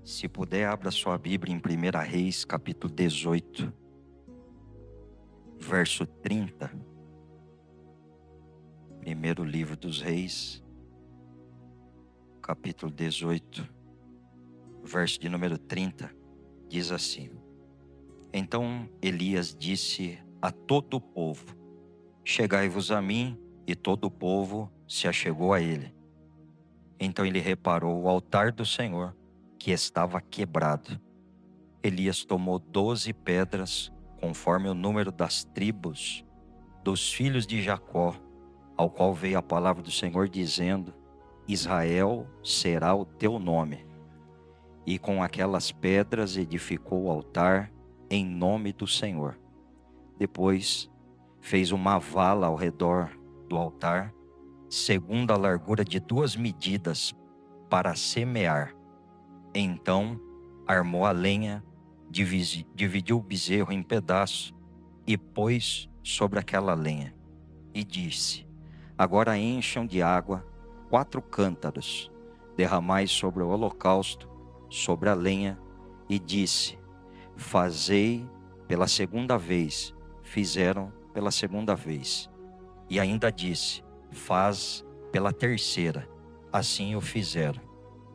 Se puder, abra sua Bíblia em 1 Reis, capítulo 18, verso 30. Primeiro livro dos Reis, capítulo 18, verso de número 30, diz assim: Então Elias disse a todo o povo: Chegai-vos a mim. E todo o povo se achegou a ele. Então ele reparou o altar do Senhor, que estava quebrado. Elias tomou 12 pedras, conforme o número das tribos dos filhos de Jacó, ao qual veio a palavra do Senhor dizendo: Israel será o teu nome. E com aquelas pedras edificou o altar em nome do Senhor. Depois fez uma vala ao redor do altar, segundo a largura de 2 medidas, para semear. Então armou a lenha, dividiu o bezerro em pedaços e pôs sobre aquela lenha. E disse: Agora encham de água 4 cântaros, derramai sobre o holocausto, sobre a lenha. E disse: Fazei pela segunda vez. Fizeram pela segunda vez. E ainda disse: Faz pela terceira. Assim o fizeram,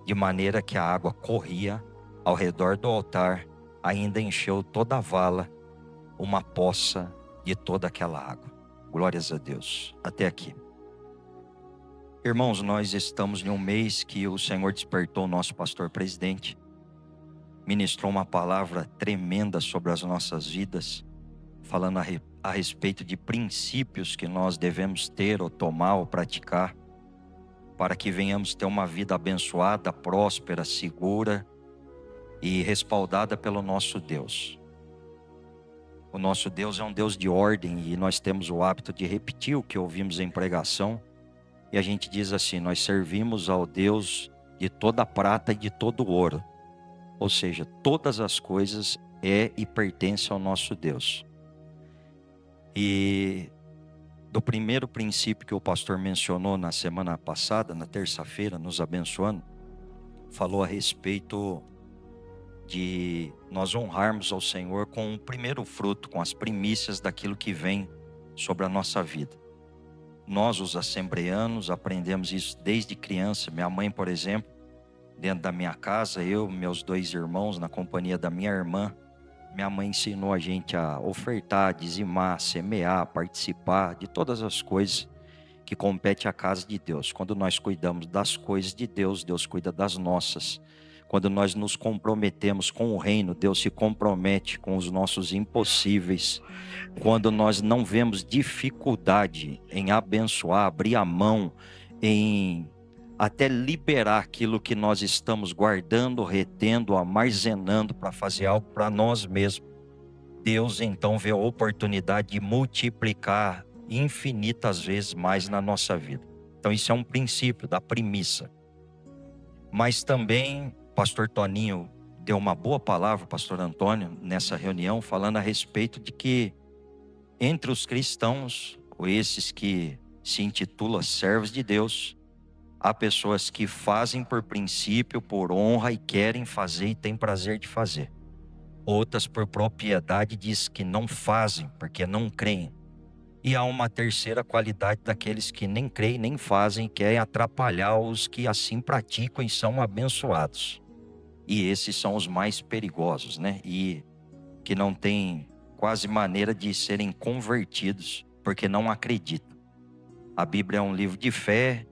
de maneira que a água corria ao redor do altar, ainda encheu toda a vala, uma poça de toda aquela água. Glórias a Deus. Até aqui. Irmãos, nós estamos em um mês que o Senhor despertou o nosso pastor presidente, ministrou uma palavra tremenda sobre as nossas vidas, falando a respeito de princípios que nós devemos ter ou tomar ou praticar, para que venhamos ter uma vida abençoada, próspera, segura e respaldada pelo nosso Deus. O nosso Deus é um Deus de ordem e nós temos o hábito de repetir o que ouvimos em pregação. E a gente diz assim: nós servimos ao Deus de toda prata e de todo ouro. Ou seja, todas as coisas e pertencem ao nosso Deus. E do primeiro princípio que o pastor mencionou na semana passada, na terça-feira, nos abençoando, falou a respeito de nós honrarmos ao Senhor com o primeiro fruto, com as primícias daquilo que vem sobre a nossa vida. Nós, os assembleanos, aprendemos isso desde criança. Minha mãe, por exemplo, dentro da minha casa, eu, meus 2 irmãos, na companhia da minha irmã, minha mãe ensinou a gente a ofertar, dizimar, semear, participar de todas as coisas que competem à casa de Deus. Quando nós cuidamos das coisas de Deus, Deus cuida das nossas. Quando nós nos comprometemos com o reino, Deus se compromete com os nossos impossíveis. Quando nós não vemos dificuldade em abençoar, abrir a mão, em até liberar aquilo que nós estamos guardando, retendo, armazenando para fazer algo para nós mesmos, Deus então vê a oportunidade de multiplicar infinitas vezes mais na nossa vida. Então isso é um princípio da premissa. Mas também pastor Toninho deu uma boa palavra, pastor Antônio, nessa reunião, falando a respeito de que entre os cristãos, ou esses que se intitulam servos de Deus, há pessoas que fazem por princípio, por honra e querem fazer e têm prazer de fazer. Outras por propriedade diz que não fazem porque não creem. E há uma terceira qualidade daqueles que nem creem nem fazem, querem atrapalhar os que assim praticam e são abençoados. E esses são os mais perigosos, né? E que não têm quase maneira de serem convertidos, porque não acreditam. A Bíblia é um livro de fé,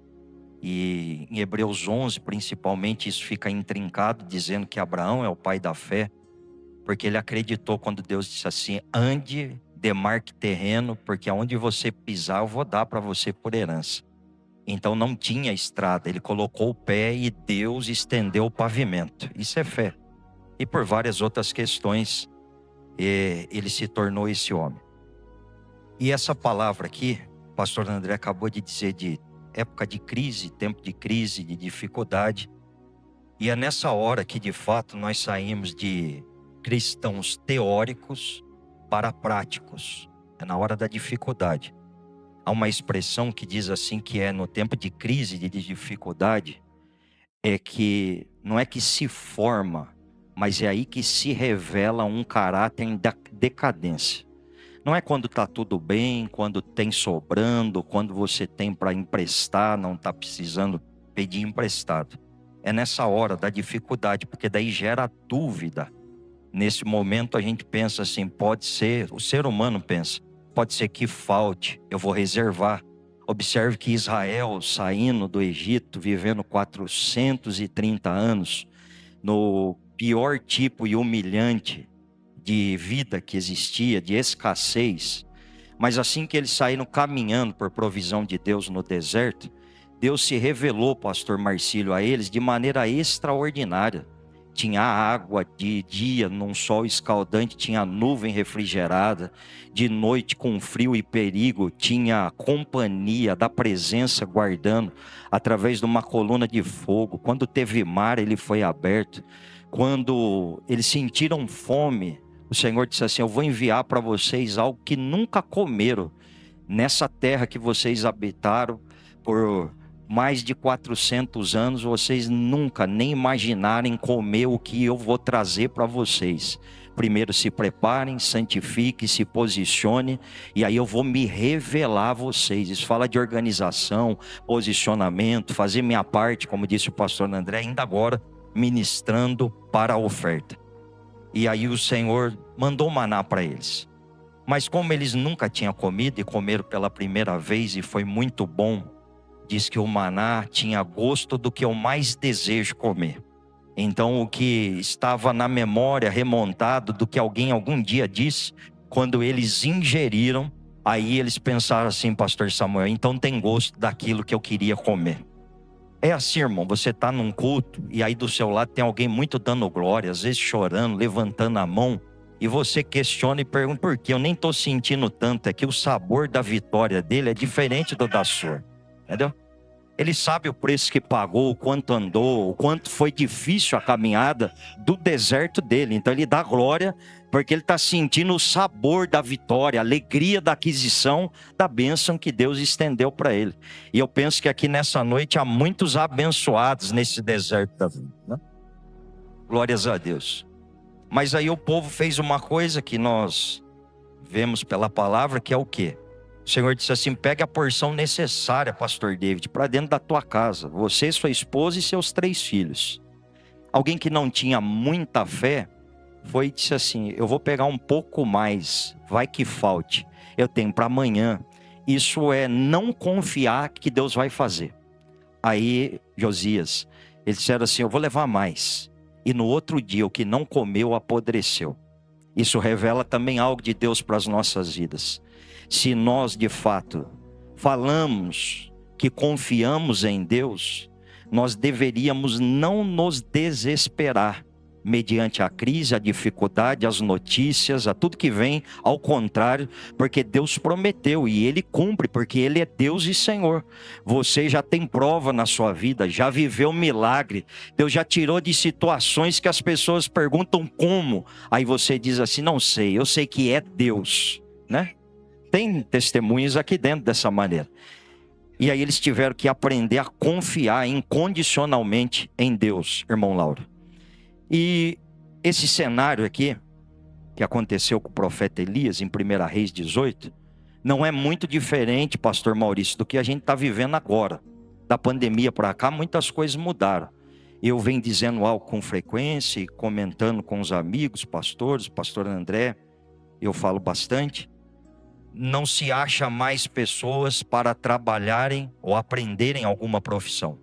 e em Hebreus 11, principalmente, isso fica intrincado, dizendo que Abraão é o pai da fé, porque ele acreditou quando Deus disse assim: ande, demarque terreno, porque aonde você pisar eu vou dar para você por herança. Então não tinha estrada, ele colocou o pé e Deus estendeu o pavimento. Isso é fé. E por várias outras questões, ele se tornou esse homem. E essa palavra aqui, o pastor André acabou de dizer de época de crise, tempo de crise, de dificuldade. E é nessa hora que de fato nós saímos de cristãos teóricos para práticos. É na hora da dificuldade. Há uma expressão que diz assim, que é no tempo de crise, de dificuldade, é que não é que se forma, mas é aí que se revela um caráter em decadência. Não é quando está tudo bem, quando tem sobrando, quando você tem para emprestar, não está precisando pedir emprestado. É nessa hora da dificuldade, porque daí gera dúvida. Nesse momento a gente pensa assim, pode ser, o ser humano pensa, pode ser que falte, eu vou reservar. Observe que Israel, saindo do Egito, vivendo 430 anos, no pior tipo e humilhante de vida que existia, de escassez. Mas assim que eles saíram caminhando por provisão de Deus no deserto, Deus se revelou, pastor Marcílio, a eles de maneira extraordinária. Tinha água de dia num sol escaldante, tinha nuvem refrigerada, de noite com frio e perigo, tinha companhia da presença guardando, através de uma coluna de fogo. Quando teve mar, ele foi aberto. Quando eles sentiram fome, o Senhor disse assim, eu vou enviar para vocês algo que nunca comeram nessa terra que vocês habitaram por mais de 400 anos, vocês nunca nem imaginarem comer o que eu vou trazer para vocês. Primeiro se preparem, santifiquem, se posicione, e aí eu vou me revelar a vocês. Isso fala de organização, posicionamento, fazer minha parte, como disse o pastor André, ainda agora ministrando para a oferta. E aí o Senhor mandou maná para eles. Mas como eles nunca tinham comido e comeram pela primeira vez e foi muito bom, diz que o maná tinha gosto do que eu mais desejo comer. Então o que estava na memória remontado do que alguém algum dia disse, quando eles ingeriram, aí eles pensaram assim, pastor Samuel, então tem gosto daquilo que eu queria comer. É assim, irmão, você está num culto e aí do seu lado tem alguém muito dando glória, às vezes chorando, levantando a mão, e você questiona e pergunta por quê? Eu nem estou sentindo tanto, é que o sabor da vitória dele é diferente do da sua, entendeu? Ele sabe o preço que pagou, o quanto andou, o quanto foi difícil a caminhada do deserto dele. Então ele dá glória porque ele está sentindo o sabor da vitória, a alegria da aquisição da bênção que Deus estendeu para ele. E eu penso que aqui nessa noite há muitos abençoados nesse deserto da vida, né? Glórias a Deus. Mas aí o povo fez uma coisa que nós vemos pela palavra, que é o quê? O Senhor disse assim, pegue a porção necessária, pastor David, para dentro da tua casa. Você, sua esposa e seus 3 filhos. Alguém que não tinha muita fé, foi e disse assim, eu vou pegar um pouco mais, vai que falte. Eu tenho para amanhã. Isso é não confiar que Deus vai fazer. Aí, Josias, eles disseram assim, eu vou levar mais. E no outro dia, o que não comeu, apodreceu. Isso revela também algo de Deus para as nossas vidas. Se nós de fato falamos que confiamos em Deus, nós deveríamos não nos desesperar mediante a crise, a dificuldade, as notícias, a tudo que vem, ao contrário, porque Deus prometeu e Ele cumpre, porque Ele é Deus e Senhor. Você já tem prova na sua vida, já viveu milagre, Deus já tirou de situações que as pessoas perguntam como, aí você diz assim, não sei, eu sei que é Deus, né? Tem testemunhos aqui dentro dessa maneira. E aí eles tiveram que aprender a confiar incondicionalmente em Deus, irmão Lauro. E esse cenário aqui, que aconteceu com o profeta Elias, em 1 Reis 18, não é muito diferente, pastor Maurício, do que a gente está vivendo agora. Da pandemia para cá, muitas coisas mudaram. Eu venho dizendo algo com frequência e comentando com os amigos, pastores, pastor André, eu falo bastante. Não se acha mais pessoas para trabalharem ou aprenderem alguma profissão.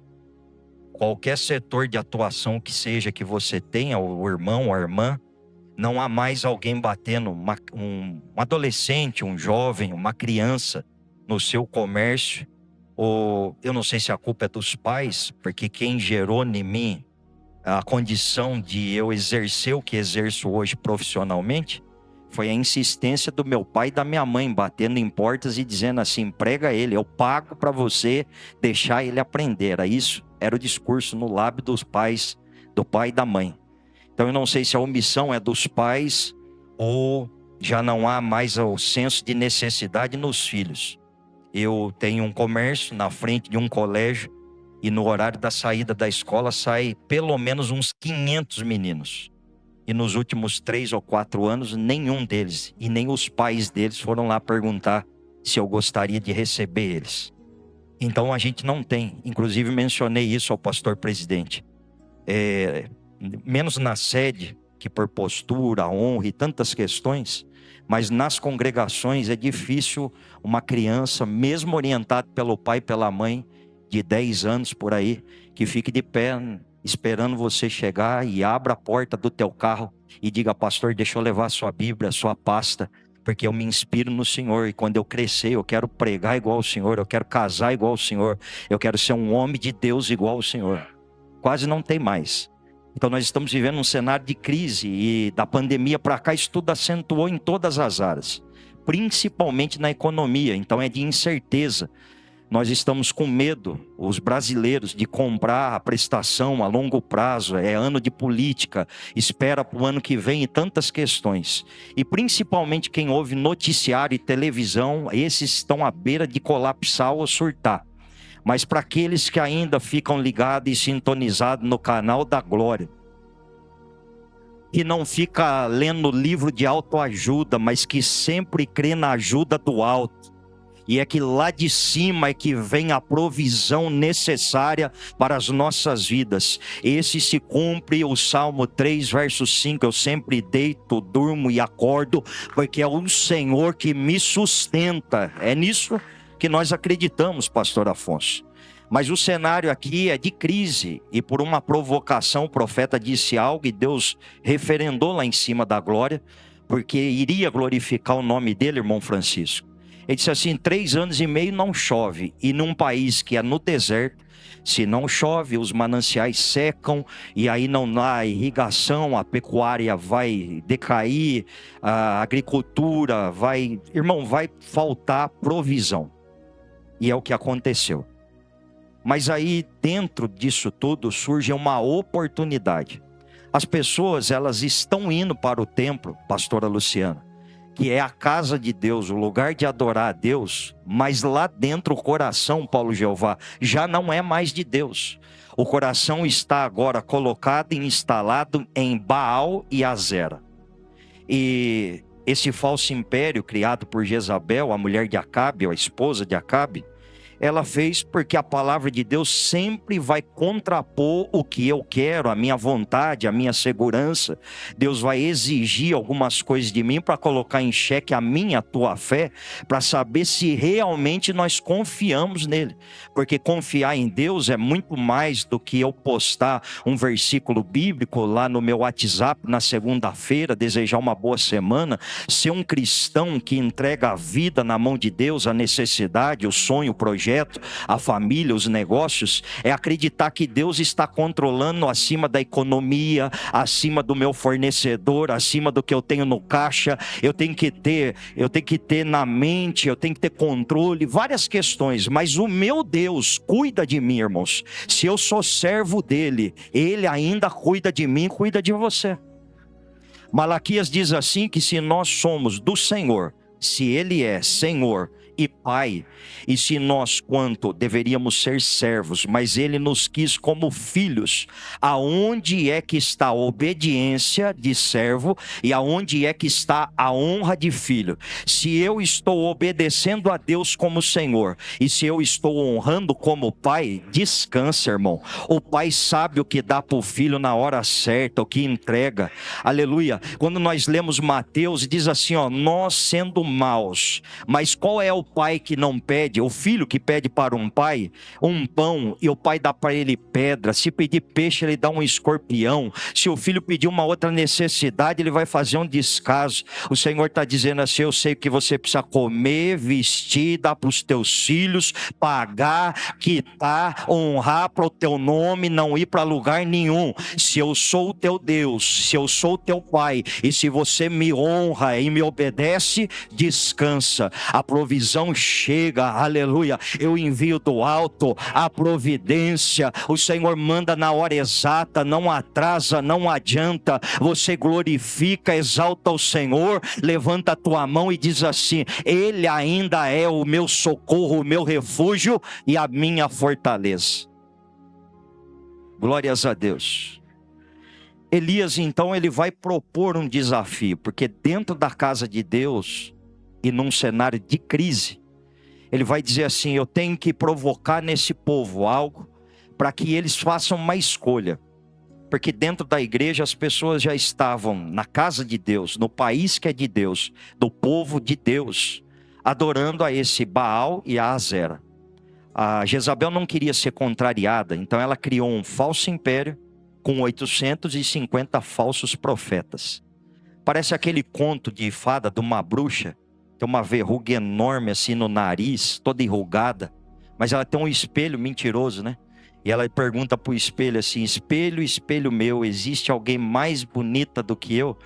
Qualquer setor de atuação que seja que você tenha, o irmão ou a irmã, não há mais alguém batendo um adolescente, um jovem, uma criança no seu comércio. Ou eu não sei se a culpa é dos pais, porque quem gerou em mim a condição de eu exercer o que exerço hoje profissionalmente foi a insistência do meu pai e da minha mãe, batendo em portas e dizendo assim, emprega ele, eu pago para você deixar ele aprender. Era isso, era o discurso no lábio dos pais, do pai e da mãe. Então eu não sei se a omissão é dos pais ou já não há mais o senso de necessidade nos filhos. Eu tenho um comércio na frente de um colégio E no horário da saída da escola sai pelo menos uns 500 meninos. E nos últimos 3 ou 4 anos, nenhum deles e nem os pais deles foram lá perguntar se eu gostaria de receber eles. Então a gente não tem, inclusive mencionei isso ao pastor presidente, menos na sede, que por postura, honra e tantas questões, mas nas congregações é difícil uma criança, mesmo orientada pelo pai e pela mãe, de 10 anos por aí, que fique de pé esperando você chegar e abra a porta do teu carro e diga: pastor, deixa eu levar a sua Bíblia, a sua pasta, porque eu me inspiro no Senhor, e quando eu crescer eu quero pregar igual ao Senhor, eu quero casar igual ao Senhor, eu quero ser um homem de Deus igual ao Senhor. Quase não tem mais. Então nós estamos vivendo um cenário de crise, e da pandemia para cá isso tudo acentuou em todas as áreas, principalmente na economia. Então é de incerteza. Nós estamos com medo, os brasileiros, de comprar a prestação a longo prazo. É ano de política, espera para o ano que vem e tantas questões. E principalmente quem ouve noticiário e televisão, esses estão à beira de colapsar ou surtar. Mas para aqueles que ainda ficam ligados e sintonizados no canal da Glória, que não fica lendo livro de autoajuda, mas que sempre crê na ajuda do alto, e é que lá de cima é que vem a provisão necessária para as nossas vidas. Esse se cumpre o Salmo 3, verso 5. Eu sempre deito, durmo e acordo, porque é o Senhor que me sustenta. É nisso que nós acreditamos, pastor Afonso. Mas o cenário aqui é de crise, e por uma provocação o profeta disse algo e Deus referendou lá em cima da glória, porque iria glorificar o nome dele, irmão Francisco. Ele disse assim: 3 anos e meio não chove, e num país que é no deserto, se não chove, os mananciais secam, e aí não há irrigação, a pecuária vai decair, a agricultura vai faltar provisão. E é o que aconteceu. Mas aí dentro disso tudo surge uma oportunidade. As pessoas, elas estão indo para o templo, pastora Luciana, que é a casa de Deus, o lugar de adorar a Deus, mas lá dentro o coração, Paulo Jeová, já não é mais de Deus. O coração está agora colocado e instalado em Baal e Azera. E esse falso império criado por Jezabel, a mulher de Acabe, ou a esposa de Acabe, ela fez porque a palavra de Deus sempre vai contrapor o que eu quero, a minha vontade, a minha segurança. Deus vai exigir algumas coisas de mim para colocar em xeque a minha, a tua fé, para saber se realmente nós confiamos nele. Porque confiar em Deus é muito mais do que eu postar um versículo bíblico lá no meu WhatsApp na segunda-feira, desejar uma boa semana. Ser um cristão que entrega a vida na mão de Deus, a necessidade, o sonho, o projeto, a família, os negócios, é acreditar que Deus está controlando acima da economia, acima do meu fornecedor, acima do que eu tenho no caixa. Eu tenho que ter na mente, eu tenho que ter controle, várias questões, mas o meu Deus cuida de mim, irmãos. Se eu sou servo dele, ele ainda cuida de mim, cuida de você. Malaquias diz assim, que se nós somos do Senhor, se ele é Senhor e Pai, e se nós quanto deveríamos ser servos, mas ele nos quis como filhos, aonde é que está a obediência de servo e aonde é que está a honra de filho? Se eu estou obedecendo a Deus como Senhor e se eu estou honrando como Pai, descansa, irmão. O Pai sabe o que dá para o filho na hora certa, o que entrega. Aleluia. Quando nós lemos Mateus, diz assim, nós sendo maus, mas qual é o pai que não pede, o filho que pede para um pai um pão e o pai dá para ele pedra? Se pedir peixe, ele dá um escorpião. Se o filho pedir uma outra necessidade, ele vai fazer um descaso. O Senhor está dizendo assim: eu sei que você precisa comer, vestir, dar para os teus filhos, pagar, quitar, honrar para o teu nome não ir para lugar nenhum. Se eu sou o teu Deus, se eu sou o teu pai, e se você me honra e me obedece, descansa. A provisão chega, aleluia. Eu envio do alto a providência. O Senhor manda na hora exata, não atrasa, não adianta. Você glorifica, exalta o Senhor, levanta a tua mão e diz assim: ele ainda é o meu socorro, o meu refúgio e a minha fortaleza. Glórias a Deus. Elias, então, ele vai propor um desafio, porque dentro da casa de Deus e num cenário de crise, ele vai dizer assim: eu tenho que provocar nesse povo algo para que eles façam uma escolha. Porque dentro da igreja as pessoas já estavam na casa de Deus, no país que é de Deus, do povo de Deus, adorando a esse Baal e a Azera. A Jezabel não queria ser contrariada, então ela criou um falso império com 850 falsos profetas. Parece aquele conto de fada de uma bruxa, tem uma verruga enorme assim no nariz, toda enrugada, mas ela tem um espelho mentiroso, né? E ela pergunta para o espelho assim: espelho, espelho meu, existe alguém mais bonita do que eu?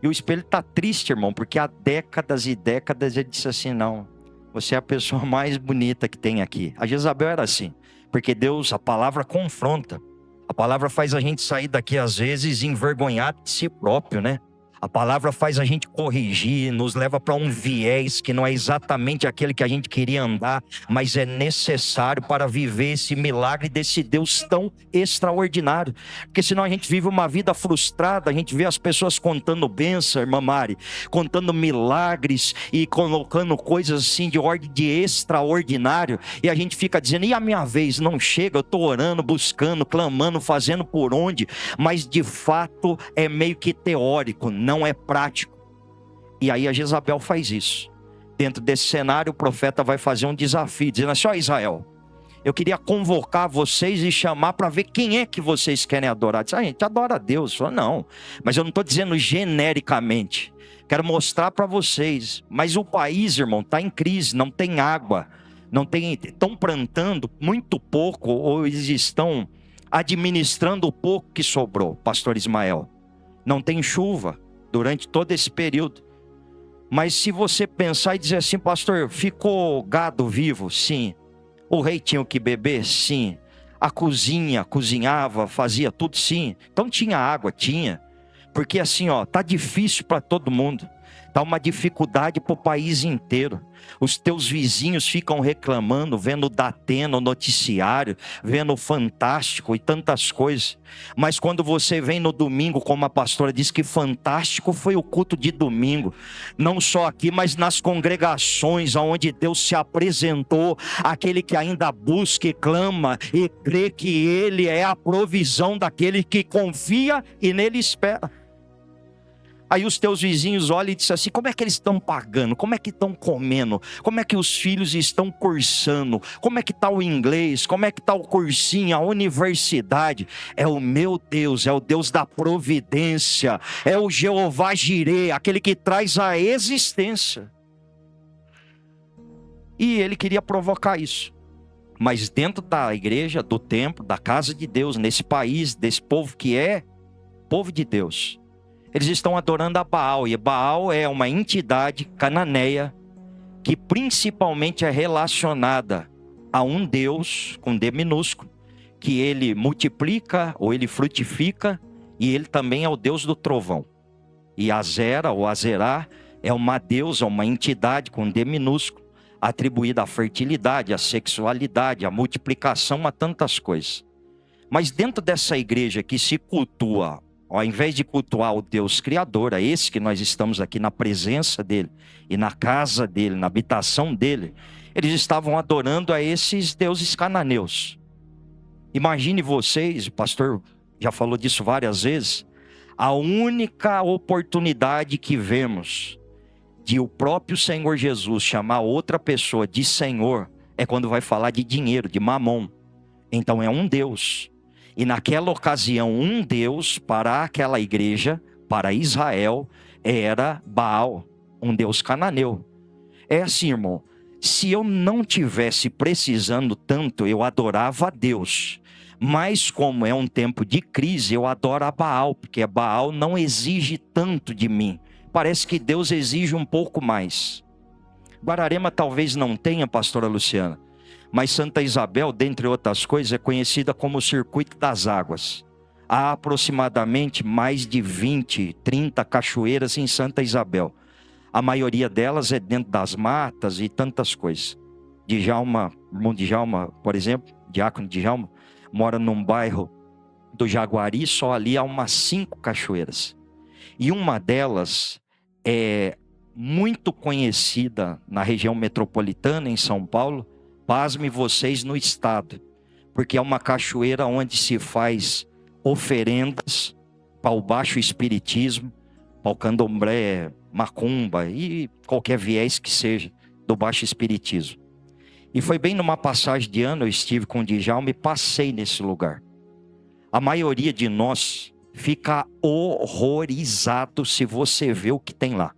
E o espelho está triste, irmão, porque há décadas e décadas ele disse assim: não, você é a pessoa mais bonita que tem aqui. A Jezabel era assim, porque Deus, a palavra confronta. A palavra faz a gente sair daqui às vezes envergonhado de si próprio, né? A palavra faz a gente corrigir, nos leva para um viés que não é exatamente aquele que a gente queria andar, mas é necessário para viver esse milagre desse Deus tão extraordinário. Porque senão a gente vive uma vida frustrada, a gente vê as pessoas contando bênção, irmã Mari, contando milagres e colocando coisas assim de ordem de extraordinário, e a gente fica dizendo: e a minha vez? Não chega, eu estou orando, buscando, clamando, fazendo por onde, mas de fato é meio que teórico, não é prático. E aí a Jezabel faz isso. Dentro desse cenário, o profeta vai fazer um desafio, dizendo assim: ó Israel, eu queria convocar vocês e chamar para ver quem é que vocês querem adorar. Diz: a gente adora a Deus. Fala: não, mas eu não estou dizendo genericamente. Quero mostrar para vocês. Mas o país, irmão, está em crise, não tem água, não tem, estão plantando muito pouco, ou eles estão administrando o pouco que sobrou, pastor Ismael. Não tem chuva durante todo esse período. Mas se você pensar e dizer assim: pastor, ficou gado vivo? Sim. O rei tinha o que beber? Sim. A cozinha, cozinhava, fazia tudo? Sim. Então tinha água? Tinha. Porque assim, ó, tá difícil para todo mundo. Tá uma dificuldade para o país inteiro. Os teus vizinhos ficam reclamando, vendo o Datena, o noticiário, vendo o Fantástico e tantas coisas. Mas quando você vem no domingo, como a pastora disse, que fantástico foi o culto de domingo. Não só aqui, mas nas congregações onde Deus se apresentou, aquele que ainda busca e clama e crê que Ele é a provisão daquele que confia e nele espera. Aí os teus vizinhos olham e dizem assim: como é que eles estão pagando? Como é que estão comendo? Como é que os filhos estão cursando? Como é que está o inglês? Como é que está o cursinho, a universidade? É o meu Deus, é o Deus da providência, é o Jeová Jirê, aquele que traz a existência. E ele queria provocar isso. Mas dentro da igreja, do templo, da casa de Deus, nesse país, desse povo que é povo de Deus, eles estão adorando a Baal, e Baal é uma entidade cananeia que principalmente é relacionada a um Deus com D minúsculo, que ele multiplica ou ele frutifica, e ele também é o Deus do trovão. E Azera ou Azerá é uma deusa, uma entidade com D minúsculo, atribuída à fertilidade, à sexualidade, à multiplicação, a tantas coisas. Mas dentro dessa igreja que se cultua, ao invés de cultuar o Deus Criador, a esse que nós estamos aqui na presença dele, e na casa dele, na habitação dele, eles estavam adorando a esses deuses cananeus. Imagine vocês, o pastor já falou disso várias vezes, a única oportunidade que vemos de o próprio Senhor Jesus chamar outra pessoa de Senhor é quando vai falar de dinheiro, de mamon. Então é um Deus. E naquela ocasião, um Deus para aquela igreja, para Israel, era Baal, um Deus cananeu. É assim, irmão, se eu não tivesse precisando tanto, eu adorava a Deus. Mas como é um tempo de crise, eu adoro a Baal, porque Baal não exige tanto de mim. Parece que Deus exige um pouco mais. Guararema talvez não tenha, pastora Luciana, mas Santa Isabel, dentre outras coisas, é conhecida como o Circuito das Águas. Há aproximadamente mais de 20, 30 cachoeiras em Santa Isabel. A maioria delas é dentro das matas e tantas coisas. Djalma, irmão Djalma, por exemplo, diácono Djalma, mora num bairro do Jaguari, só ali há umas 5 cachoeiras. E uma delas é muito conhecida na região metropolitana, em São Paulo, pasme vocês, no estado, porque é uma cachoeira onde se faz oferendas para o baixo espiritismo, para o candomblé, macumba e qualquer viés que seja do baixo espiritismo. E foi bem numa passagem de ano, eu estive com o Djalma e passei nesse lugar. A maioria de nós fica horrorizado se você vê o que tem lá.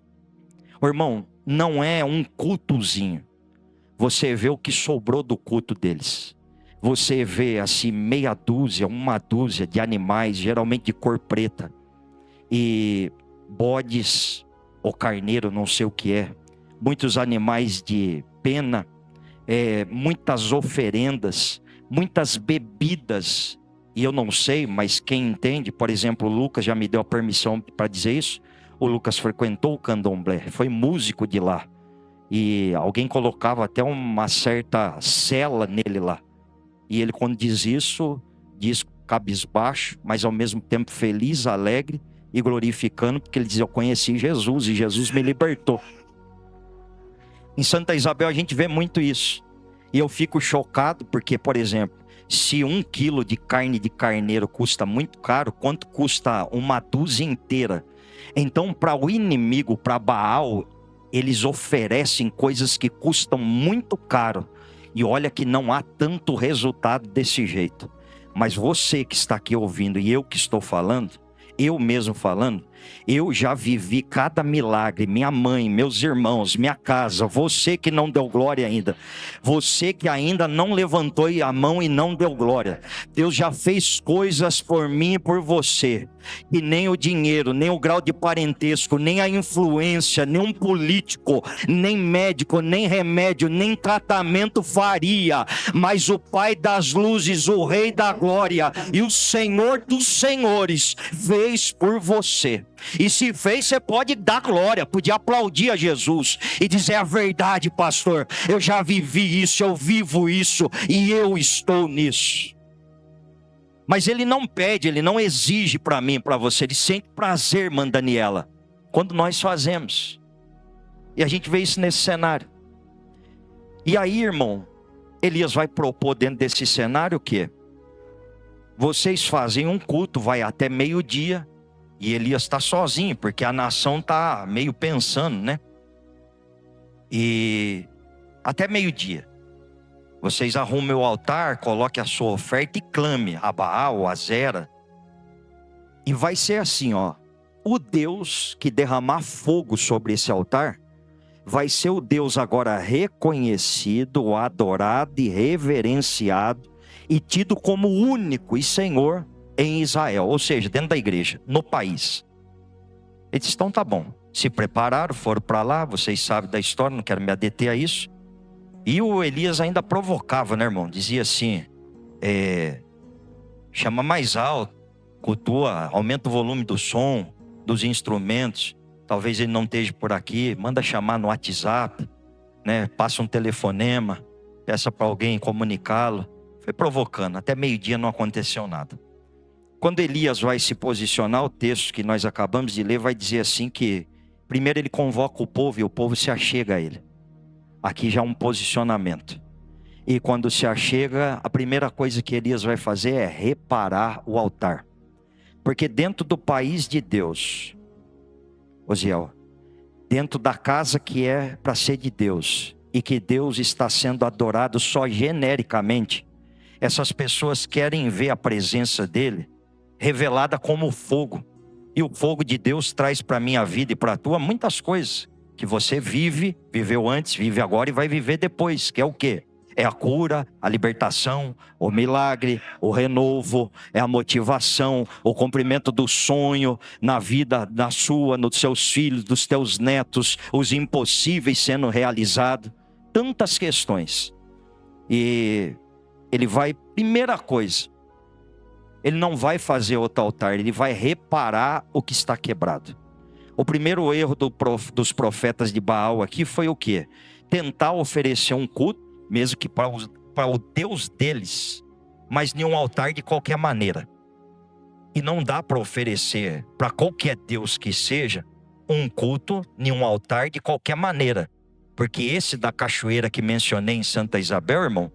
Ô, irmão, não é um cultozinho. Você vê o que sobrou do culto deles. Você vê assim meia dúzia, uma dúzia de animais, geralmente de cor preta. E bodes ou carneiro, não sei o que é. Muitos animais de pena, muitas oferendas, muitas bebidas. E eu não sei, mas quem entende, por exemplo, o Lucas já me deu a permissão para dizer isso. O Lucas frequentou o candomblé, foi músico de lá. E alguém colocava até uma certa cela nele lá. E ele, quando diz isso, diz cabisbaixo, mas ao mesmo tempo feliz, alegre e glorificando, porque ele diz: eu conheci Jesus e Jesus me libertou. Em Santa Isabel a gente vê muito isso. E eu fico chocado porque, por exemplo, se 1 quilo de carne de carneiro custa muito caro, quanto custa uma dúzia inteira? Então, para o inimigo, para Baal, eles oferecem coisas que custam muito caro. E olha que não há tanto resultado desse jeito. Mas você que está aqui ouvindo e eu que estou falando, eu mesmo falando, eu já vivi cada milagre. Minha mãe, meus irmãos, minha casa. Você que não deu glória ainda, você que ainda não levantou a mão e não deu glória, Deus já fez coisas por mim e por você, e nem o dinheiro, nem o grau de parentesco, nem a influência, nem um político, nem médico, nem remédio, nem tratamento faria. Mas o Pai das luzes, o Rei da glória e o Senhor dos senhores fez por você. E se fez, você pode dar glória, pode aplaudir a Jesus e dizer: a verdade, pastor, eu já vivi isso, eu vivo isso e eu estou nisso. Mas ele não pede, ele não exige para mim, para você, ele sente prazer, irmã Daniela, quando nós fazemos. E a gente vê isso nesse cenário. E aí, irmão, Elias vai propor dentro desse cenário o quê? Vocês fazem um culto, vai até meio-dia, e Elias está sozinho, porque a nação está meio pensando, né? E até meio-dia, vocês arrumem o altar, coloquem a sua oferta e clame a Baal, a Zera. E vai ser assim, ó. O Deus que derramar fogo sobre esse altar vai ser o Deus agora reconhecido, adorado e reverenciado e tido como único e Senhor em Israel, ou seja, dentro da igreja, no país. Eles estão, tá bom, se prepararam, foram para lá, vocês sabem da história, não quero me adeter a isso. E o Elias ainda provocava, né, irmão? Dizia assim, chama mais alto, cultua, aumenta o volume do som, dos instrumentos. Talvez ele não esteja por aqui, manda chamar no WhatsApp, né? Passa um telefonema, peça para alguém comunicá-lo. Foi provocando, até meio-dia não aconteceu nada. Quando Elias vai se posicionar, o texto que nós acabamos de ler vai dizer assim que primeiro ele convoca o povo e o povo se achega a ele. Aqui já é um posicionamento. E quando se achega, a primeira coisa que Elias vai fazer é reparar o altar. Porque dentro do país de Deus, Osiel, dentro da casa que é para ser de Deus, e que Deus está sendo adorado só genericamente, essas pessoas querem ver a presença dele revelada como fogo. E o fogo de Deus traz para a minha vida e para a tua muitas coisas que você vive, viveu antes, vive agora e vai viver depois, que é o quê? É a cura, a libertação, o milagre, o renovo, é a motivação, o cumprimento do sonho na vida da sua, nos seus filhos, dos teus netos, os impossíveis sendo realizados, tantas questões. E ele vai, primeira coisa, ele não vai fazer outro altar, ele vai reparar o que está quebrado. O primeiro erro dos profetas de Baal aqui foi o quê? Tentar oferecer um culto, mesmo que para o Deus deles, mas em um altar de qualquer maneira. E não dá para oferecer para qualquer Deus que seja um culto em um altar de qualquer maneira. Porque esse da cachoeira que mencionei em Santa Isabel, irmão,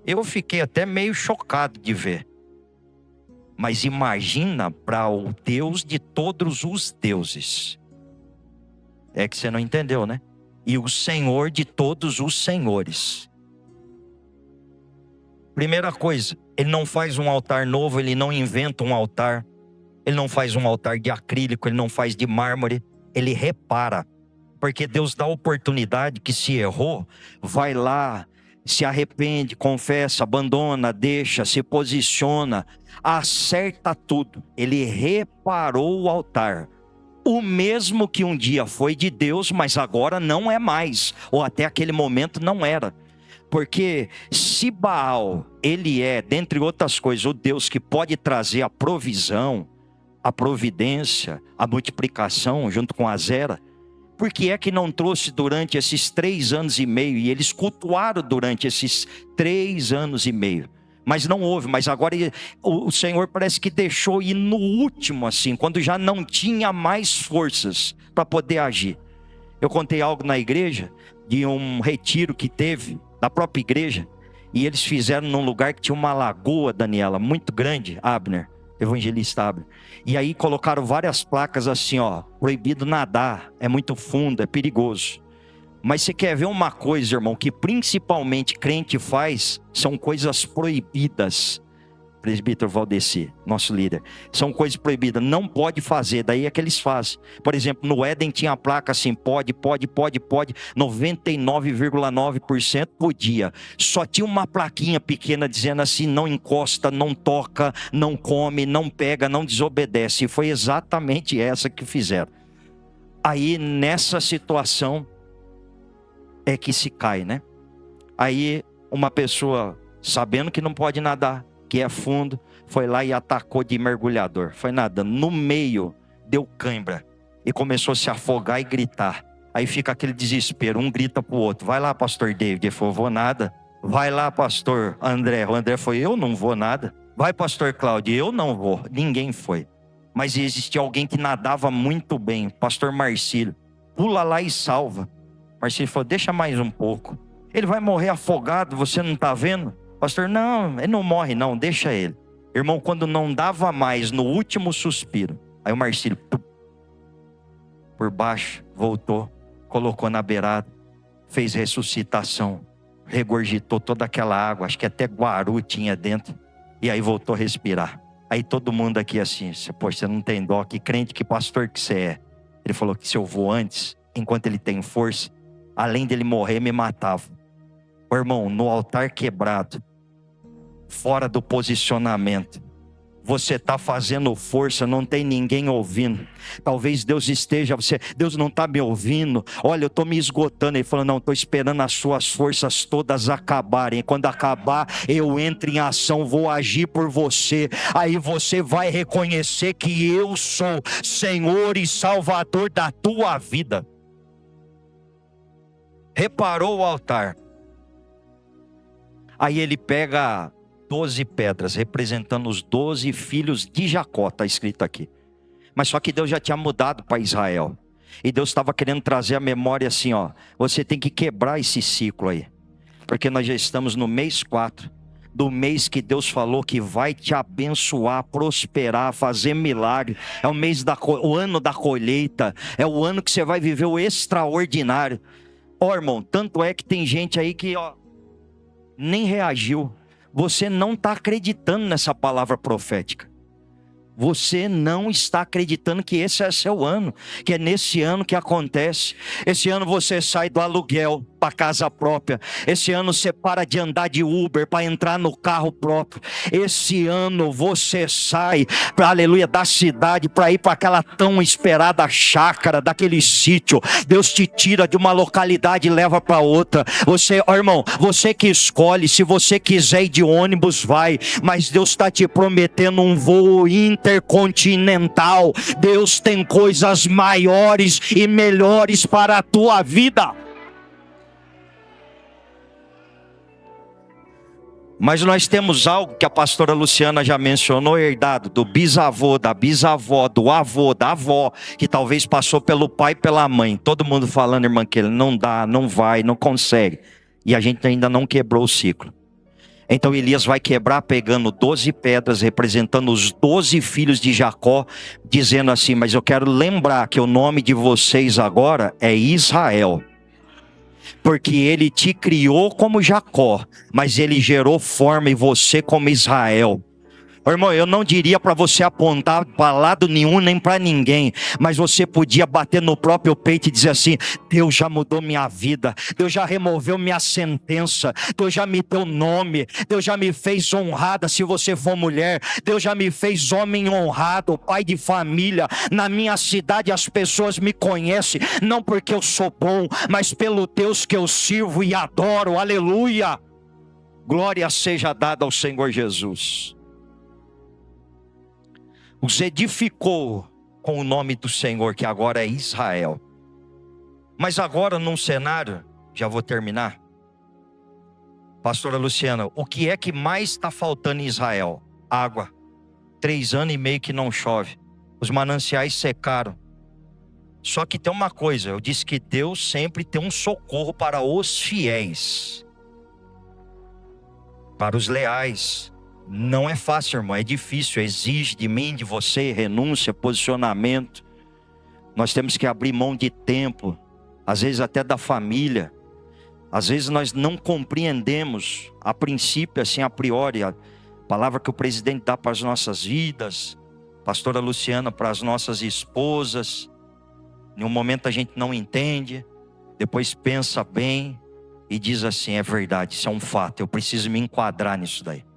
eu fiquei até meio chocado de ver. Mas imagina para o Deus de todos os deuses. É que você não entendeu, né? E o Senhor de todos os senhores. Primeira coisa, ele não faz um altar novo, ele não inventa um altar. Ele não faz um altar de acrílico, ele não faz de mármore. Ele repara. Porque Deus dá a oportunidade que se errou, vai lá, se arrepende, confessa, abandona, deixa, se posiciona, acerta tudo. Ele reparou o altar. O mesmo que um dia foi de Deus, mas agora não é mais. Ou até aquele momento não era. Porque se Baal, ele é, dentre outras coisas, o Deus que pode trazer a provisão, a providência, a multiplicação junto com a Zera, por que é que não trouxe durante esses 3 anos e meio? E eles cultuaram durante esses 3 anos e meio. Mas não houve, mas agora o Senhor parece que deixou ir no último assim, quando já não tinha mais forças para poder agir. Eu contei algo na igreja, de um retiro que teve, da própria igreja, e eles fizeram num lugar que tinha uma lagoa, Daniela, muito grande, Abner, evangelista Abner. E aí colocaram várias placas assim, ó, proibido nadar, é muito fundo, é perigoso. Mas você quer ver uma coisa, irmão, que principalmente crente faz, são coisas proibidas. Presbítero Valdeci, nosso líder, são coisas proibidas, não pode fazer, daí é que eles fazem. Por exemplo, no Éden tinha a placa assim, pode, 99,9% podia. Só tinha uma plaquinha pequena dizendo assim, não encosta, não toca, não come, não pega, não desobedece. E foi exatamente essa que fizeram. Aí nessa situação é que se cai, né? Aí uma pessoa, sabendo que não pode nadar, que é fundo, foi lá e atacou de mergulhador. Foi nadando. No meio, deu cãibra. E começou a se afogar e gritar. Aí fica aquele desespero. Um grita pro outro. Vai lá, pastor David. Ele falou, vou nada. Vai lá, pastor André. O André foi, eu não vou nada. Vai, pastor Cláudio. Eu não vou. Ninguém foi. Mas existia alguém que nadava muito bem. Pastor Marcílio. Pula lá e salva. Marcílio falou, deixa mais um pouco. Ele vai morrer afogado, você não está vendo? Pastor, não, ele não morre não, deixa ele. Irmão, quando não dava mais, no último suspiro, aí o Marcílio, por baixo, voltou, colocou na beirada, fez ressuscitação, regurgitou toda aquela água, acho que até guaru tinha dentro, e aí voltou a respirar. Aí todo mundo aqui assim, poxa, você não tem dó, que crente, que pastor que você é? Ele falou que se eu vou antes, enquanto ele tem força, além dele morrer, me matava. Ô, irmão, no altar quebrado, fora do posicionamento, você está fazendo força, não tem ninguém ouvindo. Talvez Deus esteja, Deus não está me ouvindo. Olha, eu estou me esgotando. Ele falou, não, estou esperando as suas forças todas acabarem. Quando acabar, eu entro em ação, vou agir por você. Aí você vai reconhecer que eu sou Senhor e Salvador da tua vida. Reparou o altar. Aí ele pega 12 pedras, representando os 12 filhos de Jacó, está escrito aqui. Mas só que Deus já tinha mudado para Israel. E Deus estava querendo trazer a memória assim, ó. Você tem que quebrar esse ciclo aí. Porque nós já estamos no mês 4. Do mês que Deus falou que vai te abençoar, prosperar, fazer milagre. É o mês o ano da colheita. É o ano que você vai viver o extraordinário. Ó, irmão, tanto é que tem gente aí que, ó, nem reagiu. Você não está acreditando nessa palavra profética. Você não está acreditando que esse é seu ano, que é nesse ano que acontece. Esse ano você sai do aluguel para casa própria. Esse ano você para de andar de Uber para entrar no carro próprio. Esse ano você sai, aleluia, da cidade para ir para aquela tão esperada chácara, daquele sítio. Deus te tira de uma localidade e leva para outra. Você, ó, irmão, você que escolhe, se você quiser ir de ônibus, vai. Mas Deus está te prometendo um voo intercontinental. Deus tem coisas maiores e melhores para a tua vida. Mas nós temos algo que a pastora Luciana já mencionou, herdado do bisavô, da bisavó, do avô, da avó, que talvez passou pelo pai e pela mãe. Todo mundo falando, irmã, que ele não dá, não vai, não consegue. E a gente ainda não quebrou o ciclo. Então Elias vai quebrar pegando 12 pedras, representando os 12 filhos de Jacó, dizendo assim: mas eu quero lembrar que o nome de vocês agora é Israel. Porque ele te criou como Jacó, mas ele gerou forma em você como Israel. Irmão, eu não diria para você apontar para lado nenhum, nem para ninguém, mas você podia bater no próprio peito e dizer assim: Deus já mudou minha vida, Deus já removeu minha sentença, Deus já me deu nome, Deus já me fez honrada se você for mulher, Deus já me fez homem honrado, pai de família. Na minha cidade as pessoas me conhecem, não porque eu sou bom, mas pelo Deus que eu sirvo e adoro. Aleluia! Glória seja dada ao Senhor Jesus. Os edificou com o nome do Senhor, que agora é Israel. Mas agora num cenário, já vou terminar. Pastora Luciana, o que é que mais está faltando em Israel? Água. 3 anos e meio que não chove. Os mananciais secaram. Só que tem uma coisa, eu disse que Deus sempre tem um socorro para os fiéis. Para os leais. Não é fácil, irmão, é difícil, exige de mim, de você, renúncia, posicionamento. Nós temos que abrir mão de tempo, às vezes até da família. Às vezes nós não compreendemos, a princípio, assim, a priori, a palavra que o presidente dá para as nossas vidas, pastora Luciana para as nossas esposas. Em um momento a gente não entende, depois pensa bem e diz assim: é verdade, isso é um fato, eu preciso me enquadrar nisso daí.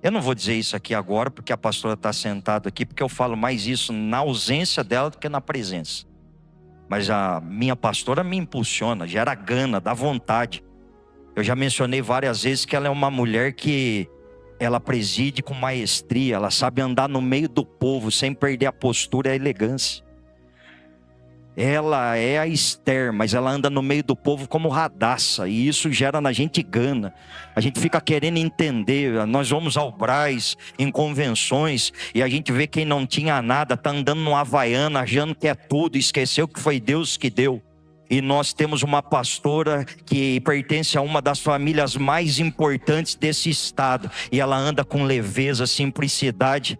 Eu não vou dizer isso aqui agora, porque a pastora está sentada aqui, porque eu falo mais isso na ausência dela do que na presença. Mas a minha pastora me impulsiona, gera gana, dá vontade. Eu já mencionei várias vezes que ela é uma mulher que ela preside com maestria, ela sabe andar no meio do povo, sem perder a postura e a elegância. Ela é a Esther, mas ela anda no meio do povo como Radaça, e isso gera na gente gana. A gente fica querendo entender. Nós vamos ao Brás, em convenções, e a gente vê quem não tinha nada, está andando no Havaiana, achando que é tudo, esqueceu que foi Deus que deu. E nós temos uma pastora que pertence a uma das famílias mais importantes desse estado, e ela anda com leveza, simplicidade,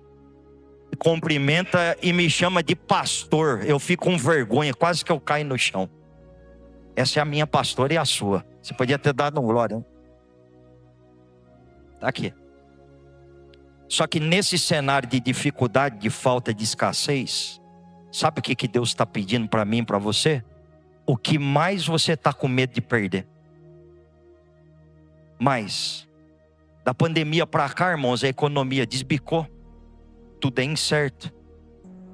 cumprimenta e me chama de pastor. Eu fico com vergonha, quase que eu caio no chão. Essa é a minha pastora e a sua. Você podia ter dado um glória, hein? Tá aqui. Só que nesse cenário de dificuldade, de falta, de escassez, sabe o que Deus está pedindo para mim e para você? O que mais você está com medo de perder? Mas da pandemia para cá, irmãos, a economia desbicou. Tudo é incerto.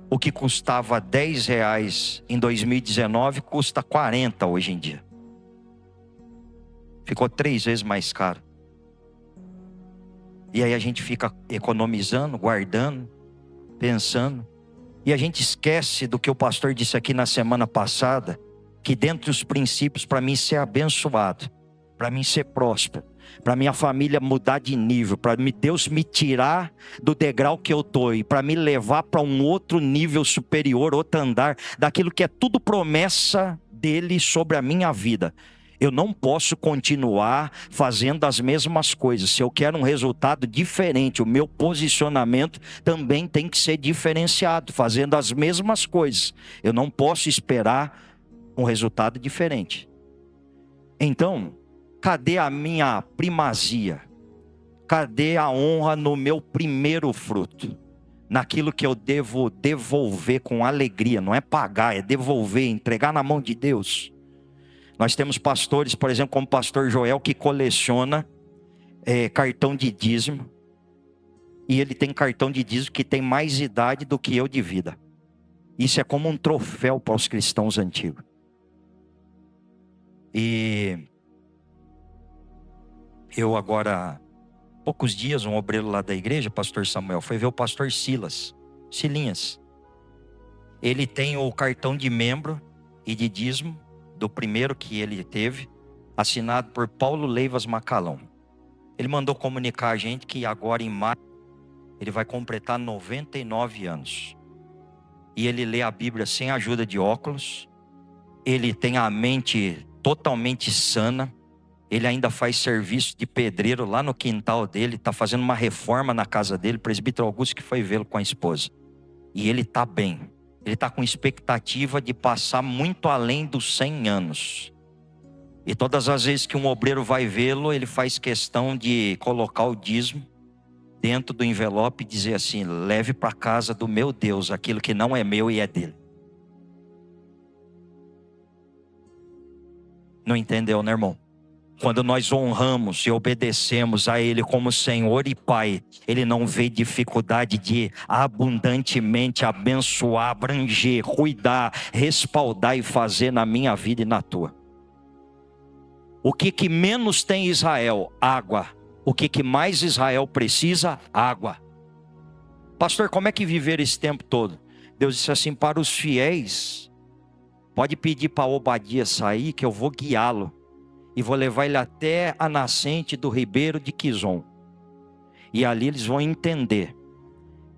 O que custava R$10 em 2019 custa 40 hoje em dia. Ficou 3 vezes mais caro. E aí a gente fica economizando, guardando, pensando. E a gente esquece do que o pastor disse aqui na semana passada, que dentre os princípios para mim ser abençoado, para mim ser próspero, para minha família mudar de nível, para Deus me tirar do degrau que eu estou e para me levar para um outro nível superior, outro andar, daquilo que é tudo promessa dele sobre a minha vida. Eu não posso continuar fazendo as mesmas coisas. Se eu quero um resultado diferente, o meu posicionamento também tem que ser diferenciado, fazendo as mesmas coisas. Eu não posso esperar um resultado diferente. Então, cadê a minha primazia? Cadê a honra no meu primeiro fruto? Naquilo que eu devo devolver com alegria, não é pagar, é devolver, entregar na mão de Deus. Nós temos pastores, por exemplo, como o pastor Joel, que coleciona cartão de dízimo. E ele tem cartão de dízimo que tem mais idade do que eu de vida. Isso é como um troféu para os cristãos antigos. E eu agora, poucos dias, um obreiro lá da igreja, pastor Samuel, foi ver o pastor Silinhas. Ele tem o cartão de membro e de dízimo, do primeiro que ele teve, assinado por Paulo Leivas Macalão. Ele mandou comunicar a gente que agora em maio ele vai completar 99 anos. E ele lê a Bíblia sem ajuda de óculos. Ele tem a mente totalmente sana. Ele ainda faz serviço de pedreiro lá no quintal dele. Está fazendo uma reforma na casa dele. O presbítero Augusto que foi vê-lo com a esposa. E ele está bem. Ele está com expectativa de passar muito além dos 100 anos. E todas as vezes que um obreiro vai vê-lo, ele faz questão de colocar o dízimo dentro do envelope e dizer assim: leve para casa do meu Deus aquilo que não é meu e é dele. Não entendeu, né, irmão? Quando nós honramos e obedecemos a Ele como Senhor e Pai, Ele não vê dificuldade de abundantemente abençoar, abranger, cuidar, respaldar e fazer na minha vida e na tua. O que menos tem Israel? Água. O que mais Israel precisa? Água. Pastor, como é que viver esse tempo todo? Deus disse assim: para os fiéis, pode pedir para Obadias sair que eu vou guiá-lo. E vou levar ele até a nascente do ribeiro de Quizon. E ali eles vão entender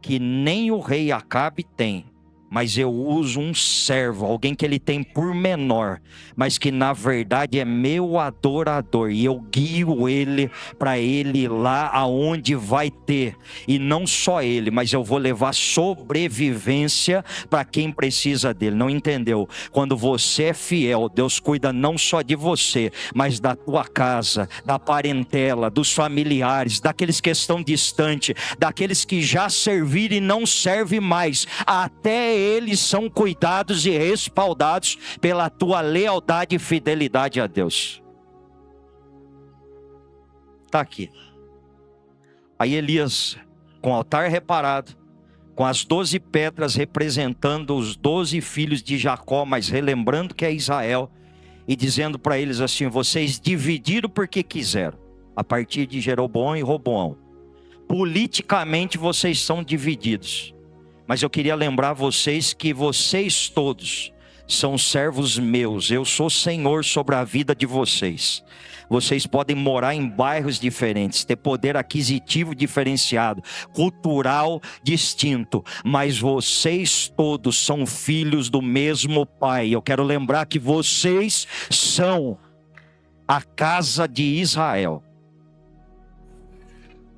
que nem o rei Acabe tem, mas eu uso um servo, alguém que ele tem por menor, mas que na verdade é meu adorador, e eu guio ele para ele ir lá aonde vai ter, e não só ele, mas eu vou levar sobrevivência para quem precisa dele. Não entendeu? Quando você é fiel, Deus cuida não só de você, mas da tua casa, da parentela, dos familiares, daqueles que estão distantes, daqueles que já serviram e não servem mais, até eles são cuidados e respaldados pela tua lealdade e fidelidade a Deus. Está aqui. Aí Elias, com o altar reparado, com as 12 pedras representando os 12 filhos de Jacó, mas relembrando que é Israel, e dizendo para eles assim: vocês dividiram porque quiseram, a partir de Jeroboão e Roboão. Politicamente vocês são divididos. Mas eu queria lembrar vocês que vocês todos são servos meus. Eu sou Senhor sobre a vida de vocês. Vocês podem morar em bairros diferentes, ter poder aquisitivo diferenciado, cultural distinto, mas vocês todos são filhos do mesmo Pai. Eu quero lembrar que vocês são a casa de Israel.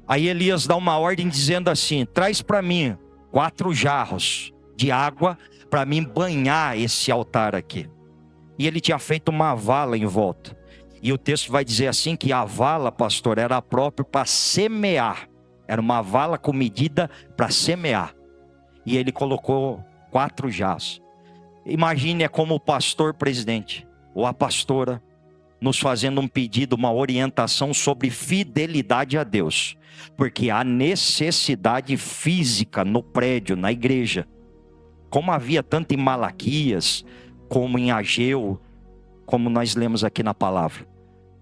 Aí Elias dá uma ordem dizendo assim: traz para mim 4 jarros de água para mim banhar esse altar aqui. E ele tinha feito uma vala em volta. E o texto vai dizer assim que a vala, pastor, era própria para semear. Era uma vala com medida para semear. E ele colocou 4 jarros. Imagine, é como o pastor presidente ou a pastora nos fazendo um pedido, uma orientação sobre fidelidade a Deus. Porque há necessidade física no prédio, na igreja. Como havia tanto em Malaquias, como em Ageu, como nós lemos aqui na palavra.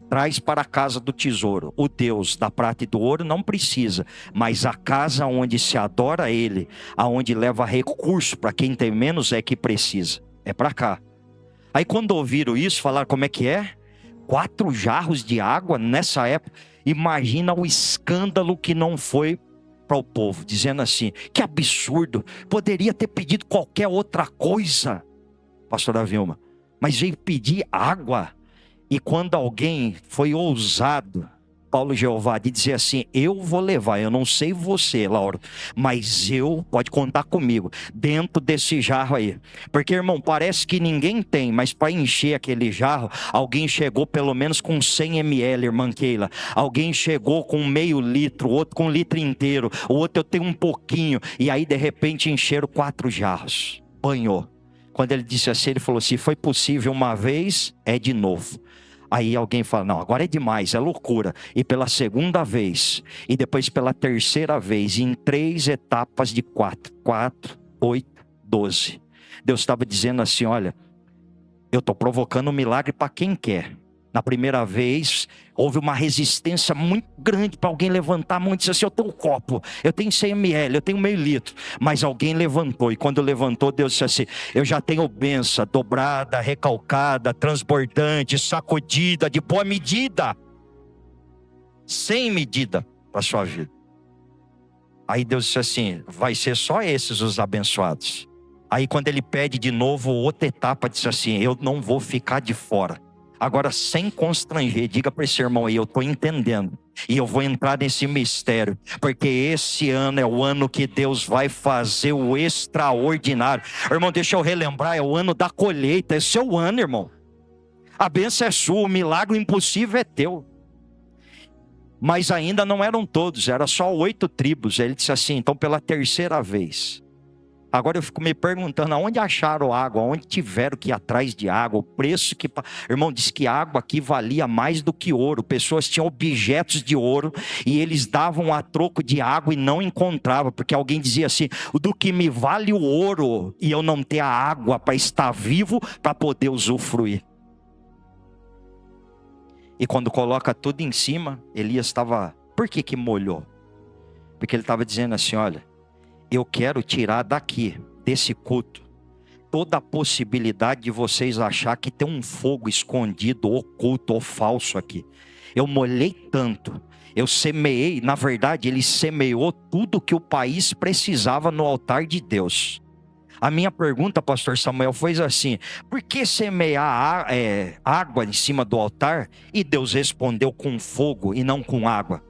Traz para a casa do tesouro. O Deus da prata e do ouro não precisa, mas a casa onde se adora a Ele, aonde leva recurso para quem tem menos é que precisa. É para cá. Aí quando ouviram isso, falaram: como é que é? 4 jarros de água nessa época. Imagina o escândalo que não foi para o povo, dizendo assim: que absurdo, poderia ter pedido qualquer outra coisa, pastora Vilma, mas veio pedir água. E quando alguém foi ousado, Paulo Jeová, de dizer assim: eu vou levar, eu não sei você, Laura, mas eu, pode contar comigo, dentro desse jarro aí. Porque, irmão, parece que ninguém tem, mas para encher aquele jarro, alguém chegou pelo menos com 100 ml, irmã Keila. Alguém chegou com meio litro, outro com 1 litro inteiro, o outro eu tenho um pouquinho. E aí, de repente, encheram 4 jarros. Banhou. Quando ele disse assim, ele falou: se foi possível uma vez, é de novo. Aí alguém fala: não, agora é demais, é loucura. E pela segunda vez, e depois pela terceira vez, em 3 etapas de 4, 8, 12. Deus estava dizendo assim: olha, eu estou provocando um milagre para quem quer. Na primeira vez, houve uma resistência muito grande para alguém levantar a mão e dizer assim: eu tenho um copo, eu tenho 100 ml, eu tenho meio litro. Mas alguém levantou, e quando levantou, Deus disse assim: eu já tenho bênção dobrada, recalcada, transbordante, sacudida, de boa medida. sem medida para a sua vida. Aí Deus disse assim, vai ser só esses os abençoados. Aí quando ele pede de novo outra etapa, disse assim, eu não vou ficar de fora. Agora sem constranger, diga para esse irmão aí, eu estou entendendo. E eu vou entrar nesse mistério, porque esse ano é o ano que Deus vai fazer o extraordinário. Irmão, deixa eu relembrar, é o ano da colheita, esse é o ano, irmão. A bênção é sua, o milagre impossível é teu. Mas ainda não eram todos, era só 8 tribos. Ele disse assim, então pela terceira vez. Agora eu fico me perguntando, aonde acharam água? Onde tiveram que ir atrás de água? O preço que... Irmão, diz que a água aqui valia mais do que ouro. Pessoas tinham objetos de ouro e eles davam a troco de água e não encontravam. Porque alguém dizia assim, do que me vale o ouro e eu não ter a água para estar vivo, para poder usufruir. E quando coloca tudo em cima, Elias estava... Por que molhou? Porque ele estava dizendo assim, olha, eu quero tirar daqui, desse culto, toda a possibilidade de vocês achar que tem um fogo escondido, oculto ou falso aqui. Eu molhei tanto, eu semeei, na verdade ele semeou tudo que o país precisava no altar de Deus. A minha pergunta, pastor Samuel, foi assim, por que semear água em cima do altar? E Deus respondeu com fogo e não com água.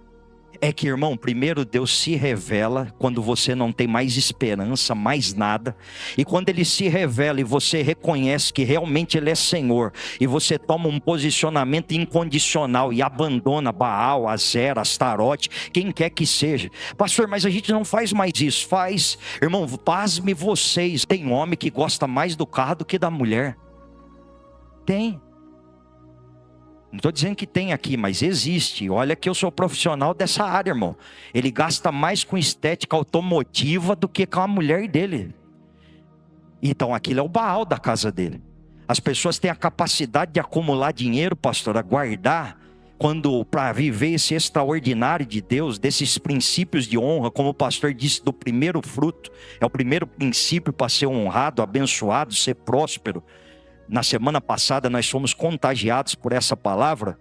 É que, irmão, primeiro Deus se revela quando você não tem mais esperança, mais nada. E quando Ele se revela e você reconhece que realmente Ele é Senhor, e você toma um posicionamento incondicional e abandona Baal, Azera, Astarote, quem quer que seja. Pastor, mas a gente não faz mais isso. Faz. Irmão, pasme vocês. Tem homem que gosta mais do carro do que da mulher. Tem. Não estou dizendo que tem aqui, mas existe. Olha que eu sou profissional dessa área, irmão. Ele gasta mais com estética automotiva do que com a mulher dele. Então aquilo é o Baal da casa dele. As pessoas têm a capacidade de acumular dinheiro, pastor, a guardar, para viver esse extraordinário de Deus, desses princípios de honra, como o pastor disse, do primeiro fruto. É o primeiro princípio para ser honrado, abençoado, ser próspero. Na semana passada nós fomos contagiados por essa palavra.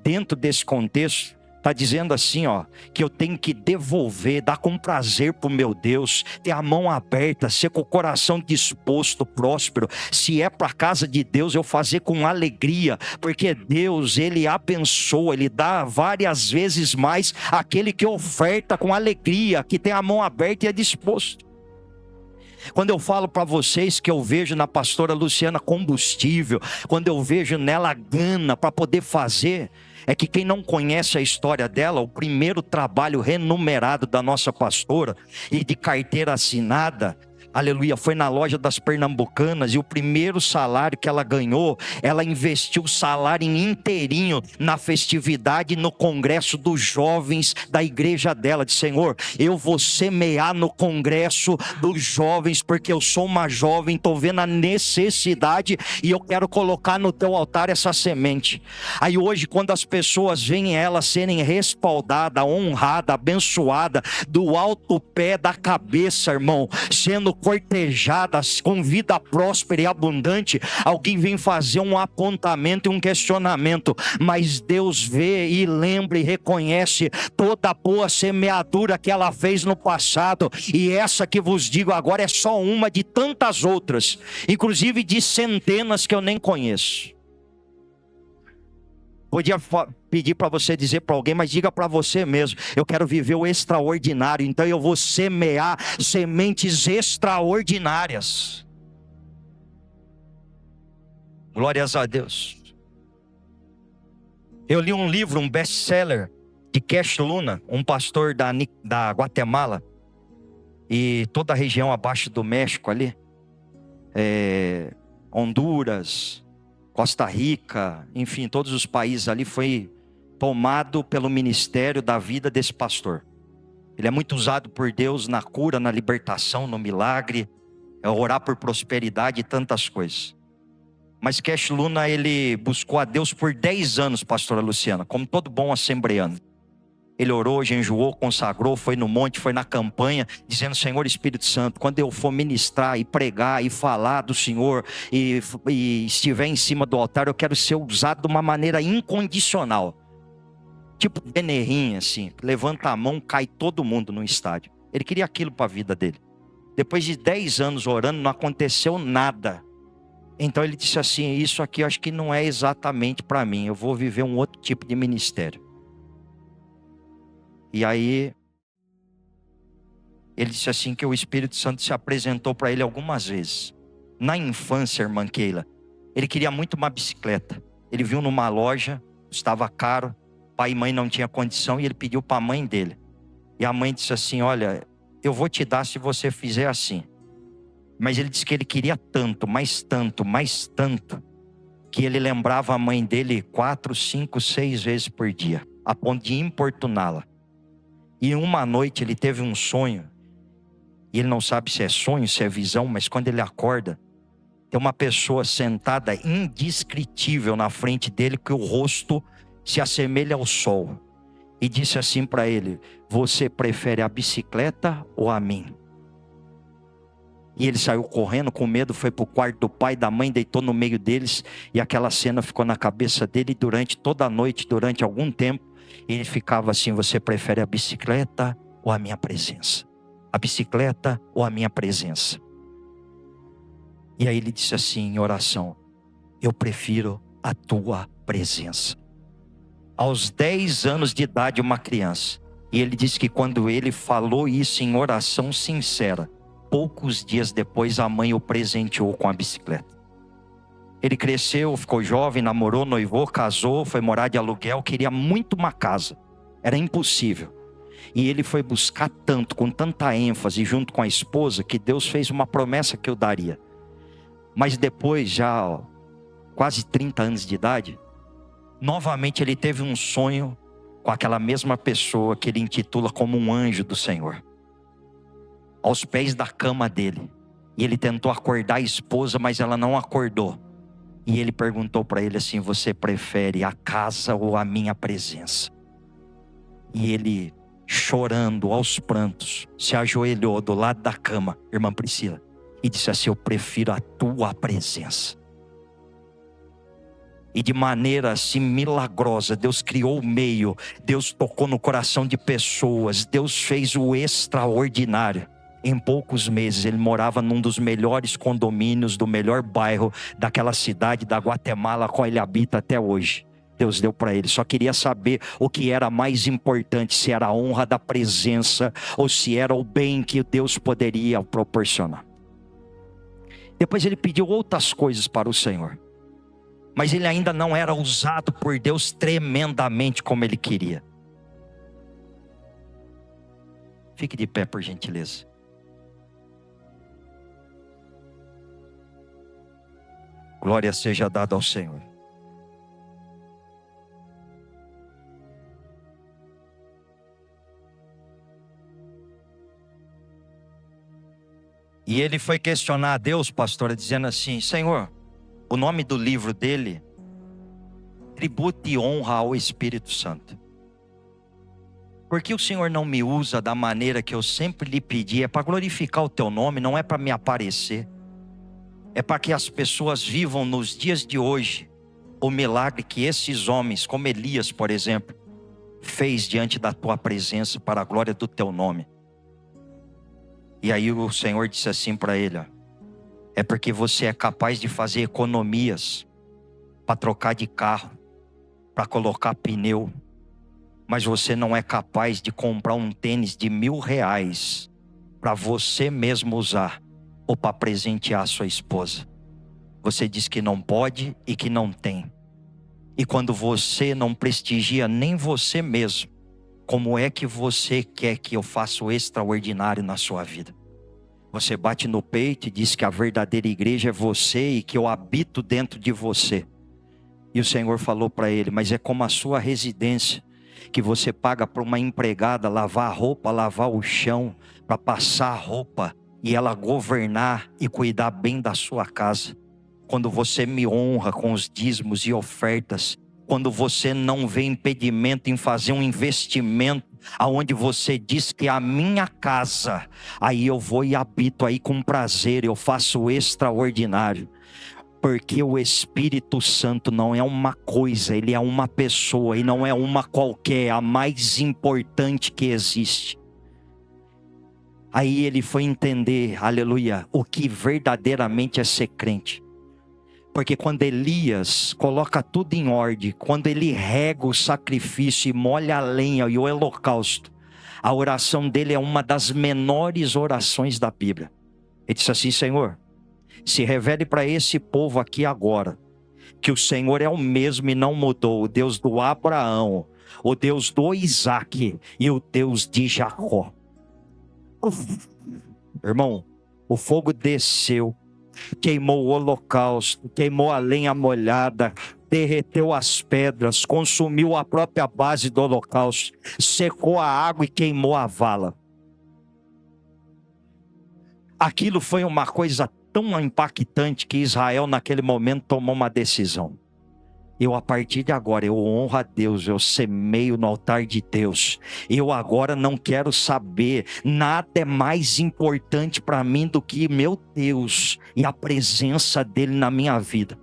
Dentro desse contexto, está dizendo assim, ó, que eu tenho que devolver, dar com prazer para o meu Deus, ter a mão aberta, ser com o coração disposto, próspero. Se é para a casa de Deus, eu fazer com alegria, porque Deus, Ele abençoa, Ele dá várias vezes mais aquele que oferta com alegria, que tem a mão aberta e é disposto. Quando eu falo para vocês que eu vejo na pastora Luciana combustível, quando eu vejo nela gana para poder fazer, é que quem não conhece a história dela, o primeiro trabalho remunerado da nossa pastora e de carteira assinada, aleluia, foi na loja das Pernambucanas, e o primeiro salário que ela ganhou, ela investiu o salário inteirinho na festividade, no congresso dos jovens da igreja dela. De Senhor, eu vou semear no congresso dos jovens, porque eu sou uma jovem, estou vendo a necessidade e eu quero colocar no teu altar essa semente. Aí hoje, quando as pessoas veem ela serem respaldadas, honradas, abençoadas, do alto pé da cabeça, irmão, sendo cortejadas com vida próspera e abundante, alguém vem fazer um apontamento e um questionamento, mas Deus vê e lembra e reconhece toda a boa semeadura que ela fez no passado, e essa que vos digo agora é só uma de tantas outras, inclusive de centenas que eu nem conheço. Podia pedir para você dizer para alguém, mas diga para você mesmo, eu quero viver o extraordinário, então eu vou semear sementes extraordinárias. Glórias a Deus. Eu li um livro, um best-seller de Cash Luna, um pastor da Guatemala e toda a região abaixo do México ali, Honduras, Costa Rica, enfim, todos os países ali, foi tomado pelo ministério da vida desse pastor. Ele é muito usado por Deus na cura, na libertação, no milagre, orar por prosperidade e tantas coisas. Mas Cash Luna, ele buscou a Deus por 10 anos, pastora Luciana, como todo bom assembleano. Ele orou, jejuou, consagrou, foi no monte, foi na campanha, dizendo: Senhor Espírito Santo, quando eu for ministrar e pregar e falar do Senhor e estiver em cima do altar, eu quero ser usado de uma maneira incondicional. Tipo Benerrim, assim, levanta a mão, cai todo mundo no estádio. Ele queria aquilo para a vida dele. Depois de 10 anos orando, não aconteceu nada. Então ele disse assim, isso aqui eu acho que não é exatamente para mim, eu vou viver um outro tipo de ministério. E aí, ele disse assim que o Espírito Santo se apresentou para ele algumas vezes. Na infância, irmã Keila, ele queria muito uma bicicleta. Ele viu numa loja, estava caro, pai e mãe não tinham condição e ele pediu para a mãe dele. E a mãe disse assim, olha, eu vou te dar se você fizer assim. Mas ele disse que ele queria tanto, mais tanto, mais tanto, que ele lembrava a mãe dele 4, 5, 6 vezes por dia, a ponto de importuná-la. E uma noite ele teve um sonho, e ele não sabe se é sonho, se é visão, mas quando ele acorda, tem uma pessoa sentada indescritível na frente dele, que o rosto se assemelha ao sol. E disse assim para ele, você prefere a bicicleta ou a mim? E ele saiu correndo com medo, foi para o quarto do pai e da mãe, deitou no meio deles. E aquela cena ficou na cabeça dele durante toda a noite, durante algum tempo. Ele ficava assim, você prefere a bicicleta ou a minha presença? A bicicleta ou a minha presença? E aí ele disse assim em oração, eu prefiro a tua presença. Aos 10 anos de idade, uma criança. E ele disse que quando ele falou isso em oração sincera, poucos dias depois a mãe o presenteou com a bicicleta. Ele cresceu, ficou jovem, namorou, noivou, casou, foi morar de aluguel, queria muito uma casa. Era impossível. E ele foi buscar tanto, com tanta ênfase, junto com a esposa, que Deus fez uma promessa que eu daria. Mas depois, já quase 30 anos de idade, novamente ele teve um sonho com aquela mesma pessoa que ele intitula como um anjo do Senhor. Aos pés da cama dele. E ele tentou acordar a esposa, mas ela não acordou. E ele perguntou para ele assim, você prefere a casa ou a minha presença? E ele, chorando aos prantos, se ajoelhou do lado da cama, irmã Priscila, e disse assim, eu prefiro a tua presença. E de maneira assim milagrosa, Deus criou o meio, Deus tocou no coração de pessoas, Deus fez o extraordinário. Em poucos meses ele morava num dos melhores condomínios, do melhor bairro daquela cidade da Guatemala, qual ele habita até hoje. Deus deu para ele, só queria saber o que era mais importante, se era a honra da presença ou se era o bem que Deus poderia proporcionar. Depois ele pediu outras coisas para o Senhor, mas ele ainda não era usado por Deus tremendamente como ele queria. Fique de pé, por gentileza. Glória seja dada ao Senhor. E ele foi questionar a Deus, pastora, dizendo assim, Senhor, o nome do livro dele, Tributo e Honra ao Espírito Santo. Por que o Senhor não me usa da maneira que eu sempre lhe pedi? É para glorificar o teu nome, não é para me aparecer. É para que as pessoas vivam nos dias de hoje o milagre que esses homens, como Elias, por exemplo, fez diante da tua presença para a glória do teu nome. E aí o Senhor disse assim para ele, ó, é porque você é capaz de fazer economias para trocar de carro, para colocar pneu, mas você não é capaz de comprar um tênis de R$1.000 para você mesmo usar ou para presentear a sua esposa. Você diz que não pode e que não tem. E quando você não prestigia nem você mesmo, como é que você quer que eu faça o extraordinário na sua vida? Você bate no peito e diz que a verdadeira igreja é você e que eu habito dentro de você. E o Senhor falou para ele, mas é como a sua residência, que você paga para uma empregada lavar a roupa, lavar o chão, para passar a roupa e ela governar e cuidar bem da sua casa. Quando você me honra com os dízimos e ofertas, quando você não vê impedimento em fazer um investimento, aonde você diz que é a minha casa, aí eu vou e habito aí com prazer, eu faço o extraordinário. Porque o Espírito Santo não é uma coisa, ele é uma pessoa, e não é uma qualquer, a mais importante que existe. Aí ele foi entender, aleluia, o que verdadeiramente é ser crente. Porque quando Elias coloca tudo em ordem, quando ele rega o sacrifício e molha a lenha e o holocausto, a oração dele é uma das menores orações da Bíblia. Ele disse assim: Senhor, se revele para esse povo aqui agora, que o Senhor é o mesmo e não mudou, o Deus do Abraão, o Deus do Isaque e o Deus de Jacó. Irmão, o fogo desceu, queimou o holocausto, queimou a lenha molhada, derreteu as pedras, consumiu a própria base do holocausto, secou a água e queimou a vala. Aquilo foi uma coisa tão impactante que Israel naquele momento tomou uma decisão. A partir de agora, eu honro a Deus, eu semeio no altar de Deus. Eu agora não quero saber, nada é mais importante para mim do que meu Deus e a presença dEle na minha vida.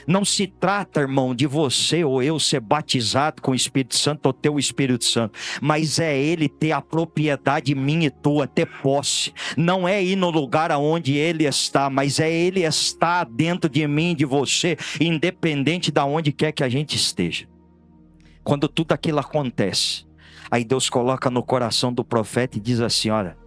Não se trata, irmão, de você ou eu ser batizado com o Espírito Santo ou ter o Espírito Santo, mas é Ele ter a propriedade minha e tua, ter posse. Não é ir no lugar aonde Ele está, mas é Ele estar dentro de mim e de você, independente de onde quer que a gente esteja. Quando tudo aquilo acontece, aí Deus coloca no coração do profeta e diz assim: olha,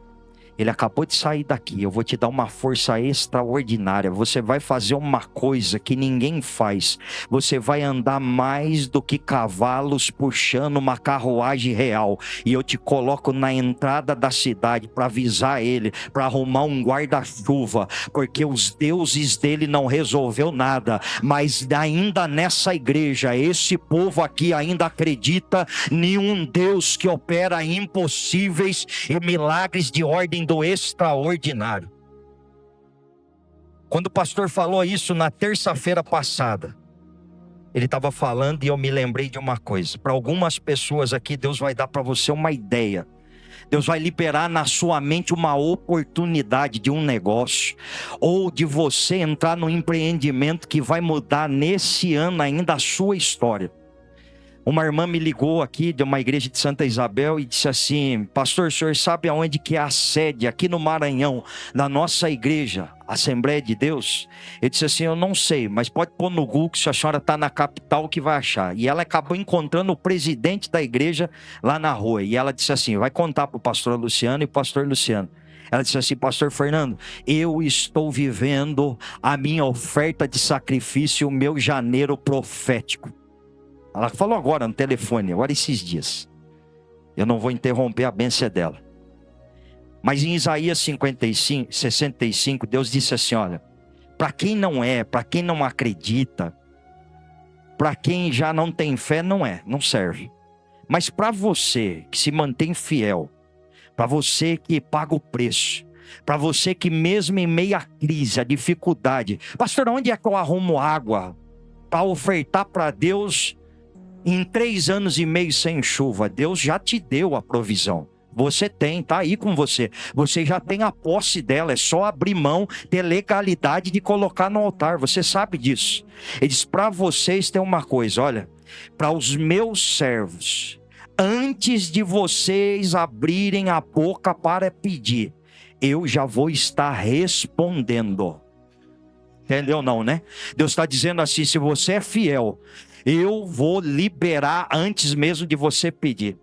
ele acabou de sair daqui, eu vou te dar uma força extraordinária. Você vai fazer uma coisa que ninguém faz. Você vai andar mais do que cavalos puxando uma carruagem real. E eu te coloco na entrada da cidade para avisar ele, para arrumar um guarda-chuva, porque os deuses dele não resolveu nada. Mas ainda nessa igreja, esse povo aqui ainda acredita em um Deus que opera impossíveis e milagres de ordem do extraordinário. Quando o pastor falou isso na terça-feira passada, ele estava falando e eu me lembrei de uma coisa. Para algumas pessoas aqui, Deus vai dar para você uma ideia. Deus vai liberar na sua mente uma oportunidade de um negócio, ou de você entrar no empreendimento que vai mudar nesse ano ainda a sua história. Uma irmã me ligou aqui de uma igreja de Santa Isabel e disse assim: pastor, o senhor sabe aonde que é a sede aqui no Maranhão, da nossa igreja, Assembleia de Deus? Eu disse assim: eu não sei, mas pode pôr no Google que se a senhora está na capital que vai achar. E ela acabou encontrando o presidente da igreja lá na rua. E ela disse assim: vai contar para o pastor Luciano e o pastor Luciano. Ela disse assim: pastor Fernando, eu estou vivendo a minha oferta de sacrifício, o meu janeiro profético. Ela falou agora no telefone, agora esses dias. Eu não vou interromper a bênção dela. Mas em Isaías 65, Deus disse assim: olha, para quem não é, para quem não acredita, para quem já não tem fé, não serve. Mas para você que se mantém fiel, para você que paga o preço, para você que mesmo em meio à crise, à dificuldade, pastor, onde é que eu arrumo água para ofertar para Deus? Em 3 anos e meio sem chuva, Deus já te deu a provisão. Você tem, está aí com você. Você já tem a posse dela, é só abrir mão, ter legalidade de colocar no altar. Você sabe disso. Ele diz: para vocês tem uma coisa, olha, para os meus servos, antes de vocês abrirem a boca para pedir, eu já vou estar respondendo. Entendeu não, né? Deus está dizendo assim: se você é fiel, eu vou liberar antes mesmo de você pedir.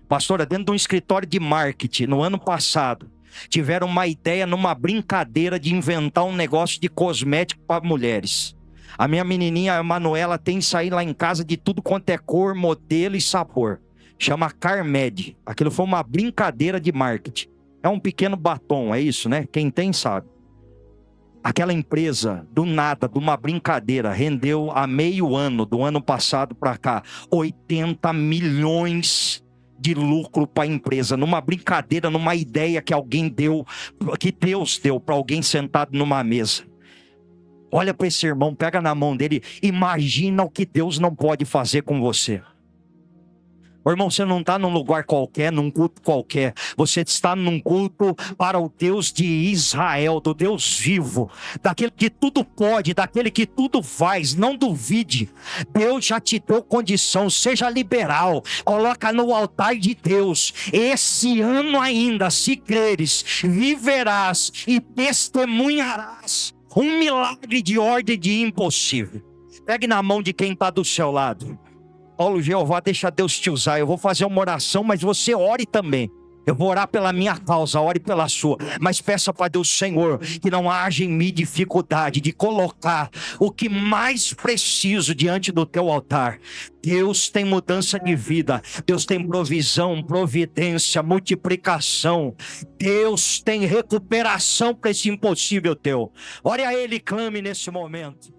Pastora, dentro de um escritório de marketing, no ano passado, tiveram uma ideia numa brincadeira de inventar um negócio de cosmético para mulheres. A minha menininha, a Manuela, tem isso aí lá em casa de tudo quanto é cor, modelo e sabor. Chama Carmed. Aquilo foi uma brincadeira de marketing. É um pequeno batom, é isso, né? Quem tem sabe. Aquela empresa, do nada, de uma brincadeira, rendeu a meio ano, do ano passado para cá, 80 milhões de lucro para a empresa. Numa brincadeira, numa ideia que alguém deu, que Deus deu para alguém sentado numa mesa. Olha para esse irmão, pega na mão dele, imagina o que Deus não pode fazer com você. Ô, irmão, você não está num lugar qualquer, num culto qualquer. Você está num culto para o Deus de Israel, do Deus vivo, daquele que tudo pode, daquele que tudo faz. Não duvide. Deus já te deu condição. Seja liberal. Coloca no altar de Deus. Esse ano ainda, se creres, viverás e testemunharás um milagre de ordem de impossível. Pegue na mão de quem está do seu lado. Paulo, Jeová, deixa Deus te usar. Eu vou fazer uma oração, mas você ore também. Eu vou orar pela minha causa, ore pela sua. Mas peça para Deus, Senhor, que não haja em mim dificuldade de colocar o que mais preciso diante do teu altar. Deus tem mudança de vida. Deus tem provisão, providência, multiplicação. Deus tem recuperação para esse impossível teu. Ore a Ele e clame nesse momento.